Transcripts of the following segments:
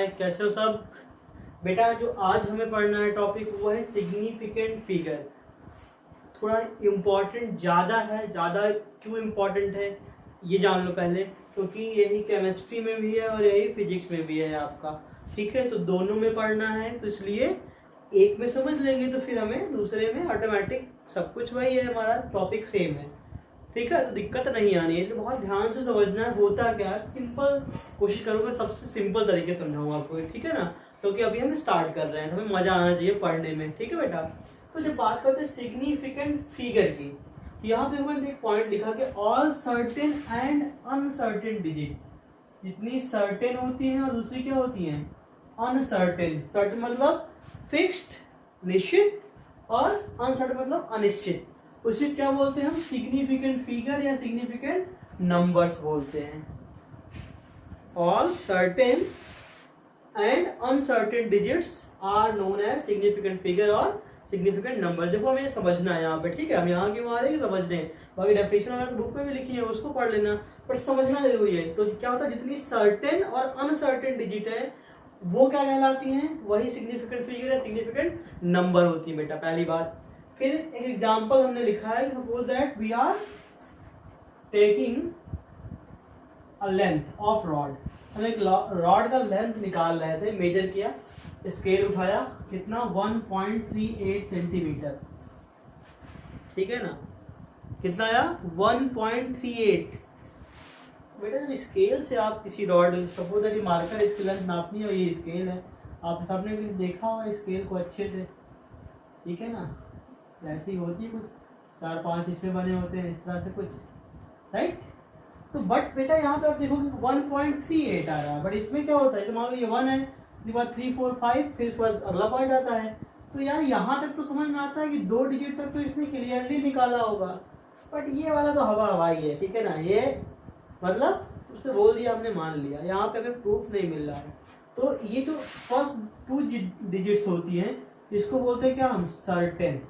हाय, कैसे हो सब? बेटा जो आज हमें पढ़ना है टॉपिक वो है सिग्निफिकेंट फिगर। थोड़ा इम्पोर्टेंट ज़्यादा है। ज़्यादा क्यों इम्पोर्टेंट है ये जान लो पहले, क्योंकि यही केमिस्ट्री में भी है और यही फिजिक्स में भी है आपका। ठीक है, तो दोनों में पढ़ना है, तो इसलिए एक में समझ लेंगे तो फिर हमें दूसरे में ऑटोमेटिक सब कुछ वही है, हमारा टॉपिक सेम है। ठीक है, तो दिक्कत नहीं आनी है, इसलिए बहुत ध्यान से समझना है। होता क्या है, सिंपल कोशिश करूँगा सबसे सिंपल तरीके से समझाऊंगा आपको, ठीक है ना? क्योंकि अभी हम स्टार्ट कर रहे हैं, हमें मजा आना चाहिए पढ़ने में। ठीक है बेटा, तो जब बात करते हैं सिग्निफिकेंट फिगर की, यहाँ पे मैंने एक पॉइंट लिखा कि all certain and uncertain digit. जितनी सर्टेन होती हैं और दूसरी क्या होती हैं, अनसर्टेन। सर्टेन मतलब फिक्स्ड निश्चित, और अनसर्टेन मतलब अनिश्चित। उसे क्या बोलते हैं हम, सिग्निफिकेंट फिगर या सिग्निफिकेंट नंबर्स बोलते हैं। All certain and uncertain digits are known as significant figure और सिग्निफिकेंट नंबर। देखो हमें समझना है यहाँ पे, ठीक है? हम यहाँ की वहाँ समझने हैं, बाकी डेफिनेशन अगर बुक में भी लिखी है उसको पढ़ लेना, पर समझना जरूरी है। तो क्या होता है, जितनी सर्टेन और अनसर्टेन डिजिट है वो क्या कहलाती हैं, वही सिग्निफिकेंट फिगर या सिग्निफिकेंट नंबर होती है बेटा, पहली बात। फिर एक एग्जाम्पल हमने लिखा है, suppose that we are taking a length of rod. हम एक रॉड का लेंथ निकाल रहे थे, मेजर किया, स्केल उठाया, कितना 1.38 सेंटीमीटर। ठीक है ना, कितना आया 1.38। बेटा जब स्केल से आप किसी रॉड, सपोज दैट ये मार्कर, इसकी लेंथ नापनी है और ये स्केल है, आप सबने देखा होगा स्केल को अच्छे से, ठीक है ना? ऐसी होती है कुछ 4-5 इसमें बने होते हैं इस तरह से कुछ, राइट? तो बट बेटा यहाँ पे आप देखोगे 1.38 आ रहा है, बट इसमें क्या होता है, तो मान लो ये 1 है, उसके बाद 3, 4, 5, फिर उसके बाद अगला पॉइंट आता है। तो यार यहाँ तक तो समझ में आता है कि 2 डिजिट तक तो इसने क्लियरली निकाला होगा, बट ये वाला तो हवा हवाई है, ठीक है ना? ये मतलब उसने बोल दिया, हमने मान लिया, यहाँ पे हमें प्रूफ नहीं मिल रहा है। तो ये जो फर्स्ट 2 डिजिट्स होती हैं इसको बोलते हैं क्या हम, सर्टेन।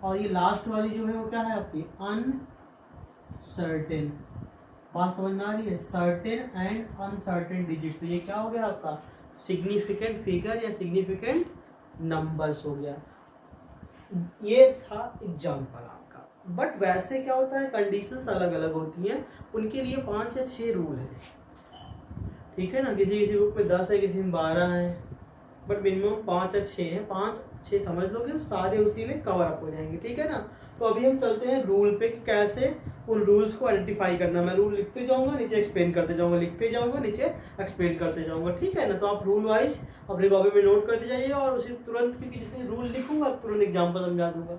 और ये लास्ट वाली जो है वो क्या है आपकी, अनसर्टेन। बात समझ में आ रही है? सर्टेन एंड अनसर्टेन डिजिट, तो ये क्या हो गया आपका, सिग्निफिकेंट फिगर या सिग्निफिकेंट नंबर्स हो गया। ये था एग्जांपल आपका। बट वैसे क्या होता है, कंडीशंस अलग अलग होती हैं, उनके लिए 5 या 6 रूल हैं। ठीक है ना, किसी किसी बुक में 10 है, किसी में 12 है, बट मिनिमम 5 या 6 है। 5-6 समझ लोगे तो सारे उसी में कवर अप हो जाएंगे, ठीक है ना? तो अभी हम चलते हैं रूल पे कि कैसे उन रूल्स को आइडेंटिफाई करना। मैं रूल लिखते जाऊंगा, नीचे एक्सप्लेन करते जाऊंगा, लिखते जाऊंगा, नीचे एक्सप्लेन करते जाऊंगा, ठीक है ना? तो आप रूल वाइज अपने कॉपी में नोट करते जाइए, और उसी तुरंत, क्योंकि जिसने रूल लिखूंगा तुरंत एग्जाम्पल समझा दूंगा,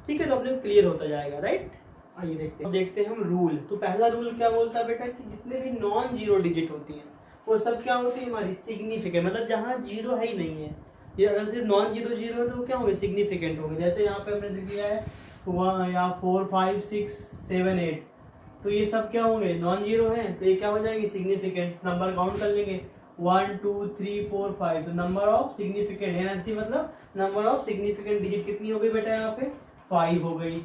ठीक है? तो अपने क्लियर होता जाएगा, राइट? आइए देखते हैं हम रूल। तो पहला रूल क्या बोलता है बेटा, कि जितने भी नॉन जीरो डिजिट होती हैं वो सब क्या होती है हमारी, सिग्निफिकेंट। मतलब जहाँ जीरो है ही नहीं है, ये अगर सिर्फ नॉन जीरो जीरो है तो वो क्या होंगे, सिग्निफिकेंट होंगे। जैसे यहाँ पे हमने लिख दिया है 1 या 4, 5, 6, 7, 8, तो ये सब क्या होंगे, नॉन जीरो हैं, तो ये क्या हो जाएगी, सिग्निफिकेंट। नंबर काउंट कर लेंगे 1, 2, 3, 4, 5, तो नंबर ऑफ सिग्निफिकेंट है, मतलब नंबर ऑफ सिग्निफिकेंट डिजिट कितनी हो गई बेटा, यहाँ पे 5 हो गई।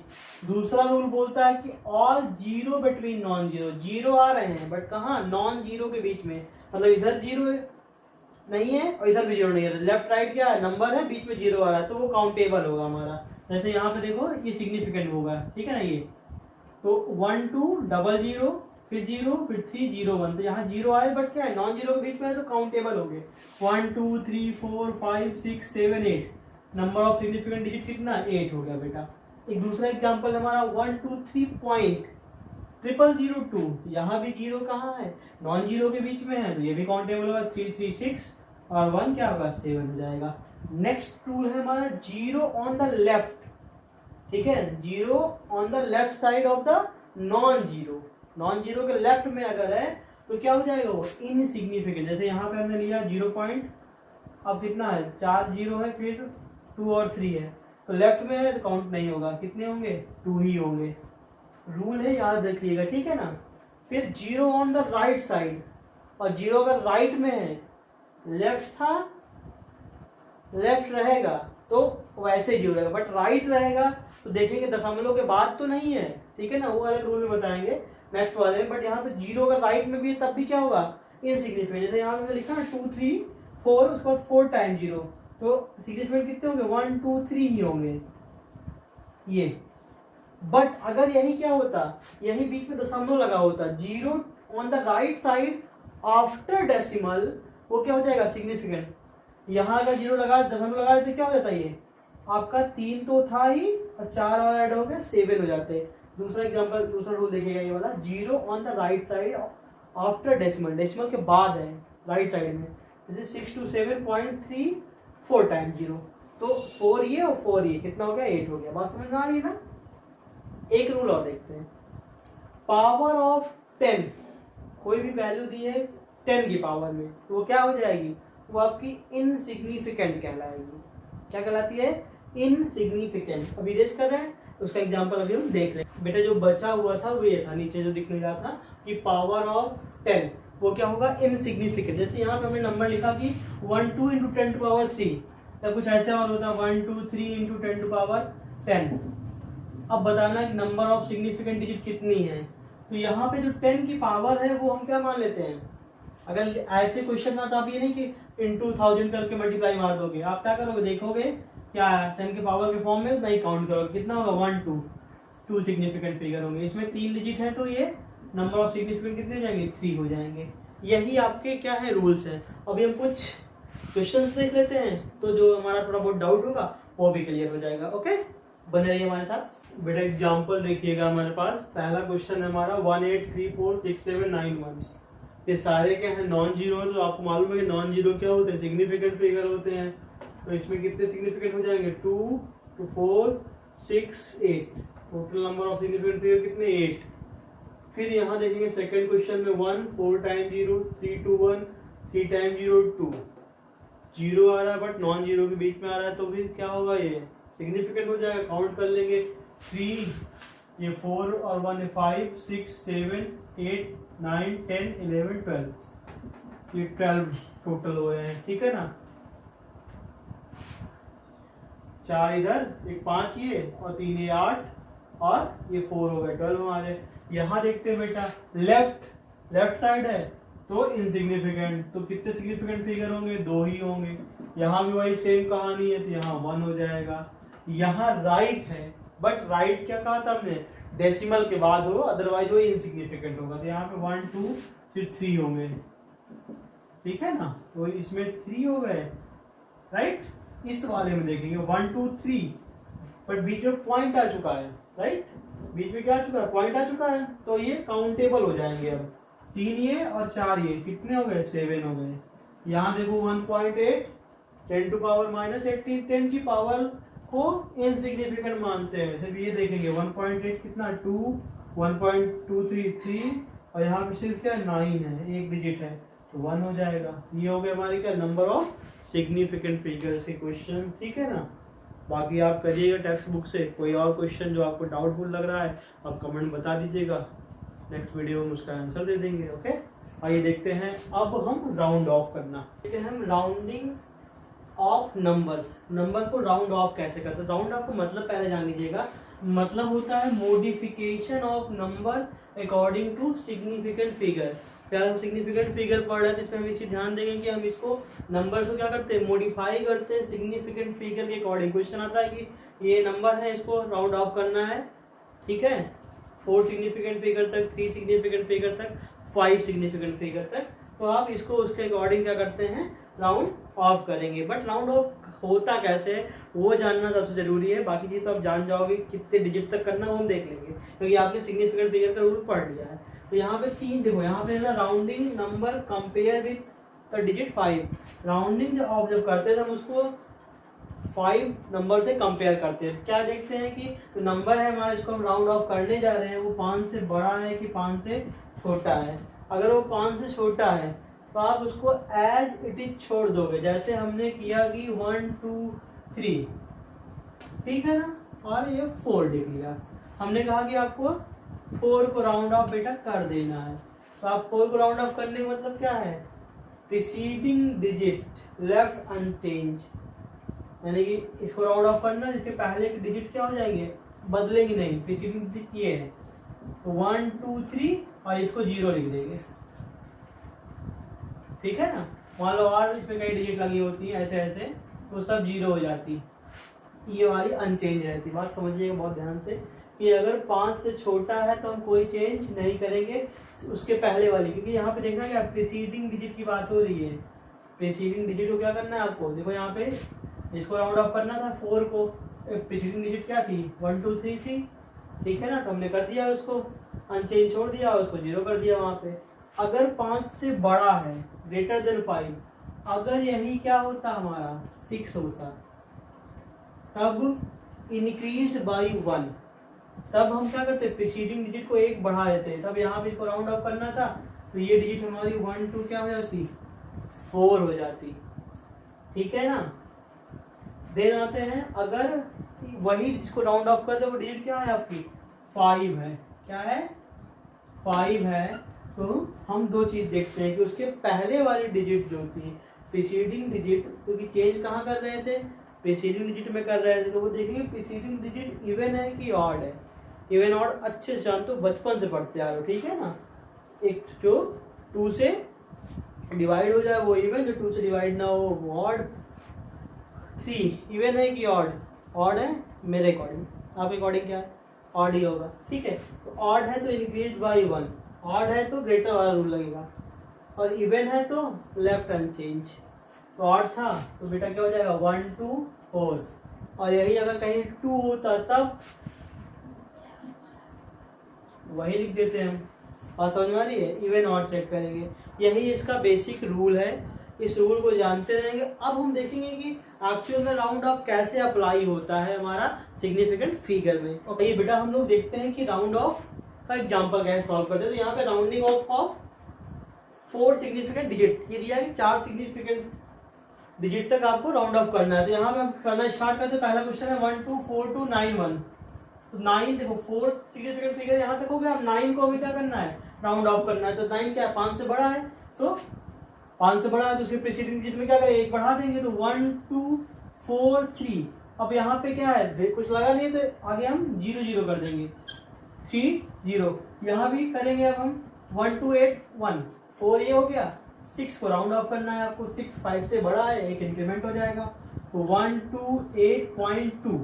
दूसरा रूल बोलता है कि all zero between non zero, zero आ रहे हैं बट कहाँ, नॉन जीरो के बीच में, मतलब इधर जीरो नहीं है और इधर भी जीरो नहीं है, लेफ्ट राइट क्या है, नंबर है, बीच में जीरो आ रहा है, तो वो काउंटेबल होगा हमारा। जैसे यहाँ पे देखो ये सिग्निफिकेंट होगा, ठीक है ना? ये तो 1, 2, 00, फिर 0, फिर 3, 0, 1, तो यहाँ जीरो आए बट क्या है, नॉन जीरो के बीच में है, तो काउंटेबल हो गए। 1, 2, 3, 4, 5, 6, 7, 8, नंबर ऑफ सिग्निफिकेंट डिजिट कितना, 8 हो गया बेटा। एक दूसरा एग्जाम्पल हमारा 1, 2, 3.0002, यहाँ भी जीरो कहाँ है, नॉन जीरो के बीच में है, तो ये भी काउंटेबल होगा। 3, 3, 6 और 1 क्या होगा, 7 हो जाएगा। नेक्स्ट रूल है हमारा जीरो ऑन द लेफ्ट, ठीक है? Zero on the left side of the non zero, non zero के लेफ्ट में अगर है तो क्या हो जाएगा, वो इनसिग्निफिकेंट। जैसे यहाँ पे हमने लिया 0 पॉइंट, अब कितना है, 4 जीरो है, फिर 2 और 3 है, तो लेफ्ट में है तो काउंट नहीं होगा, कितने होंगे, 2 ही होंगे। रूल है, याद रखिएगा, ठीक है ना? फिर zero on the right side, और जीरो अगर राइट में है, लेफ्ट था, लेफ्ट रहेगा तो वैसे जीरो रहेगा, बट राइट रहेगा तो देखेंगे दशमलव के बाद तो नहीं है, ठीक है ना? वो अलग रूल में बताएंगे नेक्स्ट वाले में। बट यहाँ पे जीरो अगर राइट में भी है तब भी क्या होगा, इनसिग्निफिकेंट। जैसे यहाँ पे लिखा ना 2 3 4, उसके बाद 4 टाइम 0, तो सिग्निफिकेंट कितने होंगे 1 2 3 ही होंगे ये। बट अगर यही क्या होता, यही बीच में दशमलव लगा होता, 0 on the right side after decimal, वो क्या हो जाएगा सिग्निफिकेंट। यहाँ अगर 0 लगा, दशमलव लगा तो क्या हो जाता है, ये आपका 3 तो था ही और 4 और ऐड हो गया 7 हो जाते हैं। दूसरा एग्जांपल, दूसरा रूल देखिएगा ये वाला, 0 on the right side after decimal, decimal के बाद है राइट साइड में, जैसे 6 to 7.3 4 टाइम 0, तो 4 ये और 4 ये कितना हो गया 8 हो गया। बात समझ में आ रही है ना। एक रूल और देखते हैं, पावर ऑफ 10, कोई भी वैल्यू दी है 10 की पावर में, तो वो क्या हो जाएगी, वो आपकी इनसिग्निफिकेंट कहलाएगी। क्या कहलाती है, इनसिग्निफिकेंट। अभी रेस कर रहे हैं, उसका एग्जांपल अभी हम देख रहे हैं। बेटा जो बचा हुआ था वो ये था, नीचे जो दिखने जा था कि पावर ऑफ 10 वो क्या होगा इनसिग्निफिकेंट। जैसे यहाँ पे हमने नंबर लिखा कि 1 2 × 10 to power 3, या कुछ ऐसे और होता 1 2 3 × 10 to power 10। अब बताना कि नंबर ऑफ सिग्निफिकेंट डिजिट कितनी है, तो यहाँ पे जो 10 की पावर है वो हम क्या मान लेते हैं। अगर ऐसे क्वेश्चन ना, तो आप ये नहीं कि इंटू 1000 करके मल्टीप्लाई मार दोगे, आप क्या करोगे, देखोगे क्या 10 के पावर के फॉर्म में नहीं काउंट करोगे, कितना होगा 1 2 सिग्निफिकेंट फिगर होंगे। इसमें 3 डिजिट है तो ये नंबर ऑफ सिग्निफिकेंट कितने हो जाएंगे 3 हो जाएंगे। यही आपके क्या है रूल्स हैं। अभी हम कुछ क्वेश्चंस देख लेते हैं, तो जो हमारा थोड़ा बहुत डाउट होगा वो भी क्लियर हो जाएगा। ओके, बने रहिए हमारे साथ। बेटा एग्जांपल देखिएगा, हमारे पास पहला क्वेश्चन है हमारा 1 8 3 4 6 7 9 1। ये सारे क्या है नॉन जीरो है, तो आपको मालूम है कि नॉन जीरो क्या होते हैं, सिग्निफिकेंट फिगर होते हैं। तो इसमें कितने सिग्निफिकेंट हो जाएंगे 2 2 4 6 8, total number of significant figure कितने 8। फिर यहाँ देखेंगे सेकंड क्वेश्चन में 1 4 टाइम 0 3 2 1 3 टाइम 0 2, जीरो आ रहा है बट नॉन जीरो के बीच में आ रहा है, तो फिर क्या होगा ये सिग्निफिकेंट हो जाएगा। काउंट कर लेंगे 3, ये 4 और 1 5 6 7 8 9 10 11 12, ये 12 टोटल हुए हैं, ठीक है ना। 4 इधर, एक 5 ये और 3 ये 8 और ये 4 हो गए 12 हमारे। यहाँ देखते हैं बेटा लेफ्ट साइड है तो इनसिग्निफिकेंट, तो कितने सिग्निफिकेंट फिगर होंगे 2 ही होंगे। यहाँ भी वही सेम कहानी है, तो यहाँ 1 हो जाएगा। यहाँ राइट है बट राइट क्या कहा था हमने, डेसिमल के बाद हो, अदरवाइज वो इनसिग्निफिकेंट होगा। तो यहाँ पे 1 2 फिर 3 होंगे, ठीक है ना। तो इसमें 3 हो गए राइट। इस वाले में देखेंगे 1 2 3, बट बीच में पॉइंट आ चुका है राइट, बीच में क्या आ चुका है पॉइंट आ चुका है, तो ये काउंटेबल हो जाएंगे। अब 3 ये और 4 ये कितने हो गए 7 हो गए। यहाँ देखो 1.8 10 to power -18, 10 की पावर को इनसिग्निफिकेंट मानते हैं। सिर्फ ये देखेंगे 1.8 कितना 2 1.23 3 और यहाँ पे सिर्फ क्या 9 है, एक डिजिट है तो 1 हो जाएगा। ये हो गया हमारी क्या नंबर ऑफ सिग्निफिकेंट फिगर से क्वेश्चन, ठीक है ना। बाकी आप करिएगा टेक्स्ट बुक से। कोई और क्वेश्चन जो आपको डाउटफुल लग रहा है आप कमेंट बता दीजिएगा, नेक्स्ट वीडियो में उसका आंसर दे देंगे। ओके, आइए देखते हैं अब हम राउंड ऑफ करना। देखते हैं हम राउंडिंग ऑफ नंबर्स, नंबर को राउंड ऑफ कैसे करते हैं। राउंड ऑफ का मतलब पहले जान लीजिएगा, मतलब होता है modification of number according to significant figure. क्या हम सिग्निफिकेंट फिगर पढ़ रहे हैं तो इसमें हम एक चीज ध्यान देंगे कि हम इसको नंबर्स को क्या करते हैं मॉडिफाई करते हैं सिग्निफिकेंट फिगर के अकॉर्डिंग। क्वेश्चन आता है कि ये नंबर है इसको राउंड ऑफ करना है, ठीक है, 4 सिग्निफिकेंट फिगर तक, 3 सिग्निफिकेंट फिगर तक, 5 सिग्निफिकेंट फिगर तक, तो आप इसको उसके अकॉर्डिंग क्या करते हैं राउंड ऑफ करेंगे। बट राउंड ऑफ होता कैसे है वो जानना सबसे जरूरी है। बाकी चीज तो आप जान जाओगे, कितने डिजिट तक करना वो हम देख लेंगे क्योंकि आपने सिग्निफिकेंट फिगर का रूल पढ़ लिया है। तो यहाँ पे 3 देखो, यहाँ पे है rounding number compare with the digit 5। Rounding off जब करते हैं तो हम उसको 5 नंबर से कंपेयर करते हैं। क्या देखते हैं कि तो नंबर है हमारा, इसको हम राउंड ऑफ करने जा रहे हैं, वो 5 से बड़ा है कि 5 से छोटा है। अगर वो 5 से छोटा है तो आप उसको एज इट इज छोड़ दोगे, जैसे हमने किया कि 1 2 3, ठीक है ना, और ये 4 लिख लिया। हमने कहा कि आपको 4 को राउंड ऑफ बेटा कर देना है, तो आप 4 को राउंड ऑफ करने का मतलब क्या है, प्रीसीडिंग डिजिट लेफ्ट अनचेंज, यानी कि इसको राउंड ऑफ करना जिसके पहले के डिजिट क्या हो जाएंगे बदलेंगे नहीं, प्रीसीडिंग डिजिट ये है। तो 1 2 3 और इसको 0 लिख देंगे, ठीक है ना। मान लो और इसमें कई डिजिट लगी होती है ऐसे ऐसे, तो सब 0 हो जाती, ये वाली अनचेंज रहती। बात समझिएगा बहुत ध्यान से कि अगर 5 से छोटा है तो हम कोई चेंज नहीं करेंगे उसके पहले वाली, क्योंकि यहाँ पे देखना क्या प्रीसीडिंग डिजिट की बात हो रही है। प्रीसीडिंग डिजिट को क्या करना है आपको, देखो यहाँ पे इसको राउंड ऑफ करना था 4 को, प्रीसीडिंग डिजिट क्या थी 1 2 3 थी, ठीक है ना। तो हमने कर दिया उसको अनचेंज छोड़ दिया, उसको 0 कर दिया वहाँ पे। अगर 5 से बड़ा है ग्रेटर देन 5, अगर यही क्या होता हमारा 6 होता, तब इंक्रीज्ड बाई 1, तब हम क्या करते प्रीसीडिंग डिजिट को 1 बढ़ा देते। तब यहाँ पे इसको राउंड ऑफ करना था, तो ये डिजिट हमारी 1 2 क्या हो जाती 4 हो जाती, ठीक है ना। देन आते हैं, अगर वही जिसको राउंड ऑफ कर दो वो डिजिट क्या है आपकी 5 है, क्या है 5 है, तो हम दो चीज देखते हैं कि उसके पहले वाली डिजिट जो थी प्रीसीडिंग डिजिट, क्योंकि चेंज कहाँ कर रहे थे प्रीसीडिंग डिजिट में कर रहे थे, तो वो देखेंगे प्रीसीडिंग डिजिट इवन है कि ऑड है। इवन ऑड अच्छे से जानते हो, बचपन से पढ़ते आ रहे हो, ठीक है ना। एक जो 2 से डिवाइड हो जाए वो इवन, जो 2 से डिवाइड ना हो वो ऑड। 3 इवन है कि ऑड, ऑड है मेरे अकॉर्डिंग, आपके अकॉर्डिंग क्या है ऑड ही होगा, ठीक है। तो ऑड है तो इंक्रीज बाई 1, ऑड है तो ग्रेटर वाला रूल लगेगा, और इवन है तो लेफ्ट अनचेंज। तो ऑड था तो बेटा क्या हो जाएगा 1 2 4, और यही अगर कहीं 2 होता तब वही लिख देते हैं हम। बात समझ में आ रही है, इवन ऑड चेक करेंगे, यही इसका बेसिक रूल है, इस रूल को जानते रहेंगे। अब हम देखेंगे कि एक्चुअल में राउंड ऑफ कैसे अप्लाई होता है हमारा सिग्निफिकेंट फिगर में। और ये बेटा हम लोग देखते हैं कि राउंड ऑफ का एग्जांपल कैसे सॉल्व करते हैं। तो यहाँ पे राउंडिंग ऑफ 4 सिग्निफिकेंट डिजिट, ये दिया कि 4 सिग्निफिकेंट डिजिट तक आपको राउंड ऑफ करना है। तो यहाँ पे हम करना स्टार्ट करते हैं। पहला क्वेश्चन है 1 2 4 2 9 1, तो 9 देखो 4 सिग्निफिकेंट फिगर यहाँ तक हो गया। अब 9 को हमें क्या करना है राउंड ऑफ करना है। तो 9 क्या है 5 से बड़ा है, तो 5 से बड़ा है तो उसके प्रीसीडिंग डिजिट में क्या करें 1 बढ़ा देंगे, तो 1 2 4 3। अब यहाँ पे क्या है कुछ लगा नहीं है तो आगे हम 0 0 कर देंगे, 3 0। यहाँ भी करेंगे अब हम 1 2 8 1 4, ये हो गया। 6 को राउंड ऑफ करना है आपको, 6 5 से बड़ा है, एक इंक्रीमेंट हो जाएगा, तो 1 2 8.2।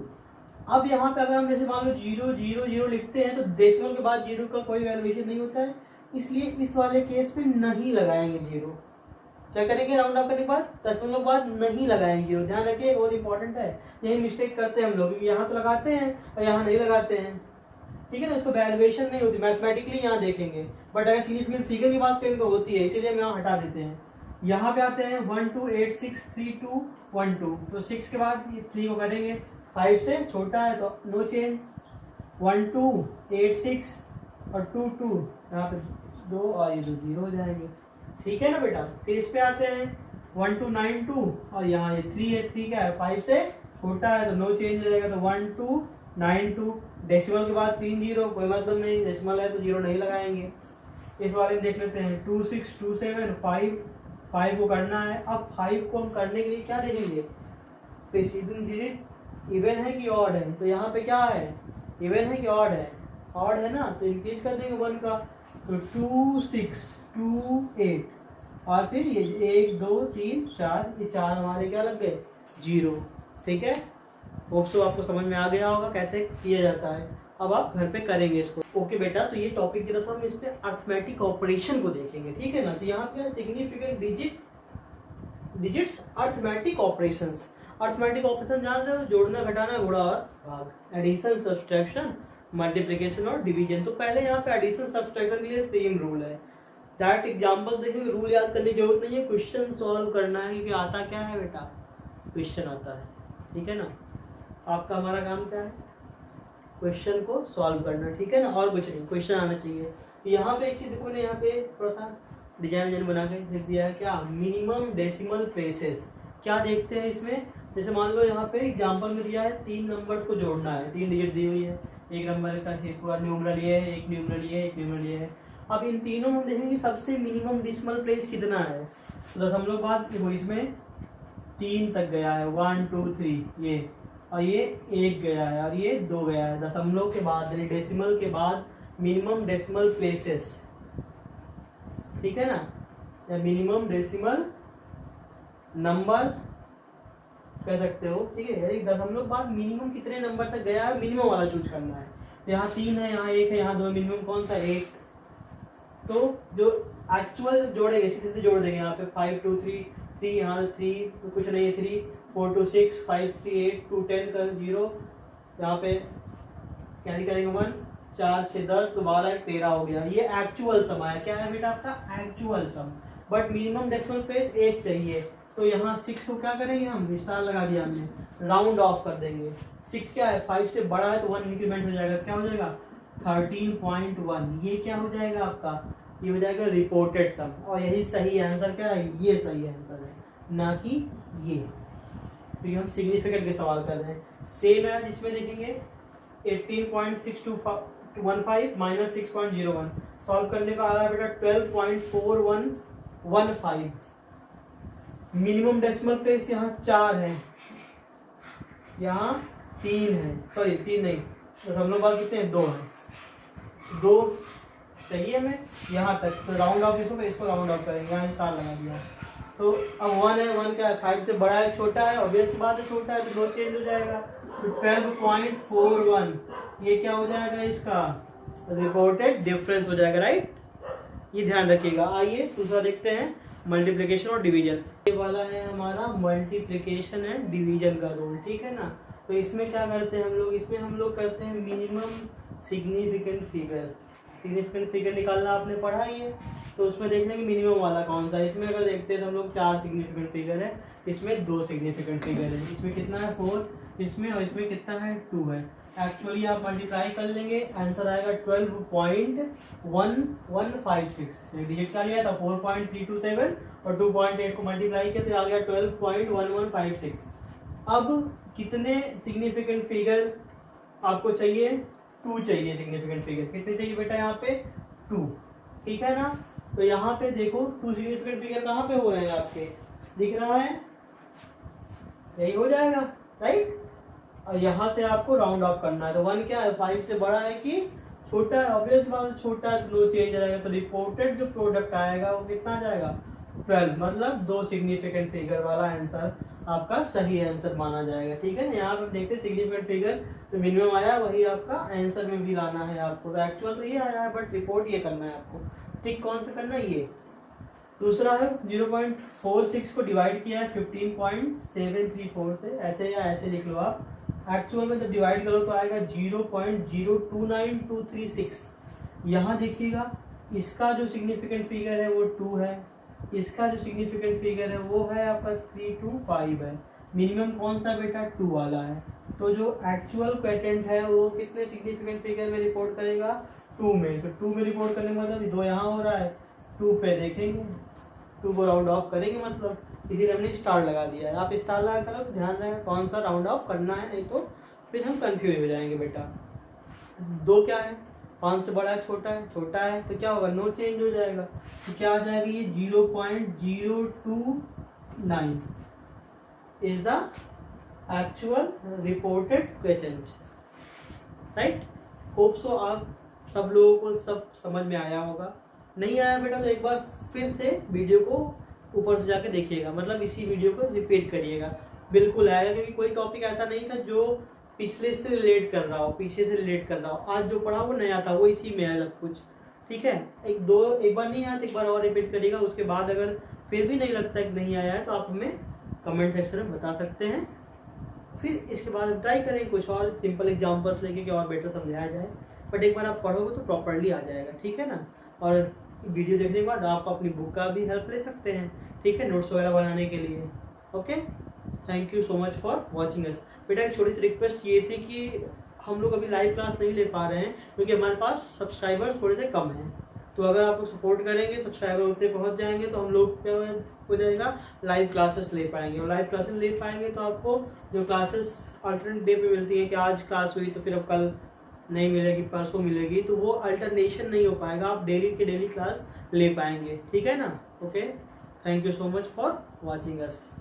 अब यहाँ पे अगर हम जैसे मान लो 0 0 0 लिखते हैं तो डेसिमल के बाद 0 का कोई वैल्यूएशन नहीं होता है, इसलिए इस वाले केस में नहीं लगाएंगे 0। क्या करेंगे राउंड ऑफ करने के बाद दशमलव के बाद नहीं लगाएंगे 0। ध्यान रखिए बहुत इंपॉर्टेंट है, यही मिस्टेक करते हैं हम लोग, यहाँ तो लगाते हैं और यहाँ नहीं लगाते हैं, ठीक है ना। इसको वैल्यूएशन नहीं होती, मैथमेटिकली यहाँ देखेंगे, बट अगर सिग्निफिकेंट फिगर की बात करें तो होती है, इसीलिए हम यहाँ हटा देते हैं। यहाँ पे आते हैं 1 2 8 6 3 2 1 2, तो 6 के बाद 3 को करेंगे, 5 से छोटा है तो नो चेंज, 1 2 8 6 और 2 2, यहाँ पे 2 और ये 2 0 हो जाएंगे, ठीक है ना बेटा। फिर इस पे आते हैं 1 2 9 2, और यहाँ ये 3 है, 3 क्या है 5 से छोटा है तो नो चेंज रहेगा, तो 1 2 9 2। डेसिमल के बाद 3 0, कोई मतलब नहीं, डेसिमल है तो 0 नहीं लगाएंगे। इस वाले में देख लेते हैं 2 6 2 7 5, 5 को करना है। अब 5 को हम करने के लिए क्या देखेंगे प्रीसीडिंग डिजिट इवन है कि ऑड है, तो यहाँ पे क्या है इवन है कि ऑड है, ऑड है ना, तो इंक्रीज कर देंगे 1 का, तो 2 6 2 8, और फिर ये 1 2 3 4, ये 4 हमारे क्या लग गए 0, ठीक है। होप सो आपको समझ में आ गया होगा कैसे किया जाता है। अब आप घर पे करेंगे इसको, ओके बेटा। तो ये टॉपिक की तरफ हम इस पे अर्थमेटिक ऑपरेशन को देखेंगे, ठीक है ना। तो यहाँ पे significant digits arithmetic operations. Arithmetic operation जान रहे हो, जोड़ना घटाना गुणा और भाग, एडिशन सब्सट्रैक्शन मल्टीप्लिकेशन और डिवीजन। तो पहले यहाँ पे एडिशन सब्सट्रैक्शन के लिए सेम रूल है, दैट एग्जांपल्स देखेंगे, रूल याद करने की जरूरत नहीं है, क्वेश्चन सॉल्व करना है, क्योंकि आता क्या है बेटा क्वेश्चन आता है, ठीक है ना। आपका हमारा काम क्या है क्वेश्चन को सॉल्व करना, ठीक है ना, और कुछ नहीं, क्वेश्चन आना चाहिए। यहाँ पे एक चीज देखो ना, यहाँ पे थोड़ा सा डिजाइन बना के लिख दिया है क्या मिनिमम डेसिमल प्लेसेस। क्या देखते हैं इसमें, जैसे मान लो यहाँ पे एग्जांपल में दिया है 3 नंबर्स को जोड़ना है, 3 डिजिट दी हुई है, एक नंबर का पूरा न्यूमरल ये है, एक न्यूमरल ये है, एक न्यूमरल ये है। अब इन तीनों में देखेंगे सबसे मिनिमम डेसिमल प्लेस कितना है, तो दशमलव बाद देखो इसमें 3 तक गया है, 1 2 3 ये, और ये 1 गया है और ये 2 गया है। दशमलव के बाद यानी डेसिमल के बाद मिनिमम डेसिमल प्लेसेस, ठीक है ना। या मिनिमम डेसिमल नंबर कह सकते हो, ठीक है। यानी दशमलव बाद मिनिमम कितने नंबर तक गया है, मिनिमम वाला चूज करना है। तो यहाँ 3 है, यहाँ 1 है, यहाँ 2, मिनिमम कौन सा 1। तो जो एक्चुअल जोड़ेंगे सीधे सीधे जोड़ देंगे यहाँ पे 5 2 3 3, यहाँ 3 तो कुछ नहीं है 3 4 2 6 5 3 8 2 10 कर 0, यहाँ पे कैरी करेंगे 1 4 6 10 तो 12 1 13 हो गया। ये एक्चुअल सम है, क्या है बेटा आपका actual sum. But minimum decimal place 1 चाहिए, तो यहाँ 6 को क्या करेंगे हम, स्टार लगा दिया हमने, राउंड ऑफ कर देंगे। 6 क्या है, 5 से बड़ा है तो 1 इंक्रीमेंट हो जाएगा, क्या हो जाएगा 13.1। ये क्या हो जाएगा आपका, ये हो जाएगा रिपोर्टेड सम। और यही सही आंसर क्या है, ये सही आंसर है, ना कि ये। तो ये हम सिग्निफिकेंट के सवाल कर रहे हैं। सेम है जिसमें देखेंगे 18.6215 माइनस 6.01, सॉल्व करने का आ रहा है बेटा 12.4115। मिनिमम डेसिमल प्लेस यहाँ 4 है, यहाँ 3 है, सॉरी 3 नहीं, तो हम लोग बात कितने हैं, 2 है, 2 चाहिए हमें यहाँ तक। तो राउंड ऑफ इसको राउंड ऑफ करेंगे, यहाँ स्टार लगा दिया। तो अब 1 है, 1 क्या है, 5 से बड़ा है छोटा है, ऑब्वियस बात है छोटा है तो 2 चेंज हो जाएगा। तो 12.41 ये क्या हो जाएगा, इसका रिपोर्टेड डिफरेंस हो जाएगा, राइट। ये ध्यान रखिएगा। आइए दूसरा देखते हैं, मल्टीप्लिकेशन और डिवीजन। ये वाला है हमारा मल्टीप्लिकेशन एंड डिवीजन का रूल, ठीक है ना। तो इसमें क्या करते हैं हम लोग, इसमें हम लोग करते हैं minimum significant figure. Significant figure निकालना आपने पढ़ा ही है, तो उसमें देख लेंगे मिनिमम वाला कौन सा है। इसमें अगर देखते हैं तो हम लोग 4 सिग्निफिकेंट फिगर है, इसमें 2 सिग्निफिकेंट फिगर है। इसमें कितना है 4 इसमें, और इसमें कितना है 2 है। एक्चुअली आप मल्टीप्लाई कर लेंगे, आंसर आएगा 12.1156। डिजिट का लिया था 4.327 और 2.8 को मल्टीप्लाई किया तो आ गया 12.1156। अब कितने सिग्निफिकेंट फिगर आपको चाहिए, 2 चाहिए सिग्निफिकेंट फिगर। कितने चाहिए बेटा, यहाँ पे 2, ठीक है ना। तो यहाँ पे देखो 2 सिग्निफिकेंट फिगर कहाँ पे हो रहे हैं आपके, दिख रहा है, यही हो जाएगा, राइट। और यहाँ से आपको राउंड ऑफ करना है। तो 1 क्या है, 5 से बड़ा है कि छोटा है, ऑब्वियस बात छोटा है, लो चेंज रहेगा। तो रिपोर्टेड जो प्रोडक्ट आएगा वो कितना आ जाएगा 12, मतलब 2 सिग्निफिकेंट फिगर वाला आंसर आपका सही आंसर माना जाएगा, ठीक है ना। यहाँ पे देखते सिग्निफिकेंट फिगर तो मिनिमम आया, वही आपका आंसर में भी लाना है आपको। तो एक्चुअल तो ये आया है, बट रिपोर्ट ये करना है आपको। ठीक कौन सा करना है, ये। दूसरा है 0.46 को डिवाइड किया है 15.734 से, ऐसे या ऐसे लिख लो आप। एक्चुअल में जब डिवाइड करो तो आएगा 0.029236। यहाँ देखिएगा इसका जो सिग्निफिकेंट फिगर है वो 2 है, इसका जो सिग्निफिकेंट फिगर है वो है आपका 325 है। मिनिमम कौन सा बेटा 2 वाला है। तो जो एक्चुअल क्वेटेंट है वो कितने सिग्निफिकेंट फिगर में रिपोर्ट करेगा, 2 में। तो 2 में रिपोर्ट करने का मतलब 2 यहाँ हो रहा है, 2 पे देखेंगे, 2 को राउंड ऑफ करेंगे, मतलब इसीलिए हमने स्टार लगा दिया है। आप स्टार लगा कर ध्यान रखें कौन सा राउंड ऑफ करना है, नहीं तो फिर हम कंफ्यूज हो जाएंगे बेटा। 2 क्या है, 5 से बड़ा है छोटा है, छोटा है तो क्या होगा, नो चेंज हो जाएगा। तो क्या आ जाएगा, ये 0.029 is the actual reported question, right. Hope so आप सब लोगों को सब समझ में आया होगा। नहीं आया बेटा तो एक बार फिर से वीडियो को ऊपर से जाके देखिएगा, मतलब इसी वीडियो को रिपीट करिएगा, बिल्कुल आएगा। क्योंकि कोई टॉपिक ऐसा नहीं था जो पिछले से रिलेट कर रहा हो, पीछे से रिलेट कर रहा हो। आज जो पढ़ा वो नया था, वो इसी में है सब कुछ, ठीक है। एक बार नहीं आया तो एक बार और रिपीट करिएगा। उसके बाद अगर फिर भी नहीं लगता कि नहीं आया है तो आप हमें कमेंट सेक्शन में बता सकते हैं। फिर इसके बाद ट्राई करें कुछ और सिंपल एग्जाम्पल्स लेके कि और बेटर समझाया जाए। बट एक बार आप पढ़ोगे तो प्रॉपरली आ जाएगा, ठीक है ना। और वीडियो देखने के बाद आप अपनी बुक का भी हेल्प ले सकते हैं, ठीक है, नोट्स वगैरह बनाने के लिए। Okay, thank you so much for watching us. बेटा एक छोटी सी रिक्वेस्ट ये थी कि हम लोग अभी लाइव क्लास नहीं ले पा रहे हैं क्योंकि हमारे पास सब्सक्राइबर्स थोड़े से कम हैं। तो अगर आप लोग सपोर्ट करेंगे, सब्सक्राइबर उतने पहुंच जाएंगे तो हम लोग क्या हो जाएगा, लाइव क्लासेस ले पाएंगे। और लाइव क्लासेस ले पाएंगे तो आपको जो क्लासेस अल्टरनेट डे पे मिलती है कि आज क्लास हुई तो फिर अब कल नहीं मिलेगी, परसों मिलेगी, तो वो अल्टरनेशन नहीं हो पाएगा। आप डेली के डेली क्लास ले पाएंगे, ठीक है ना। Okay, thank you so much for watching us.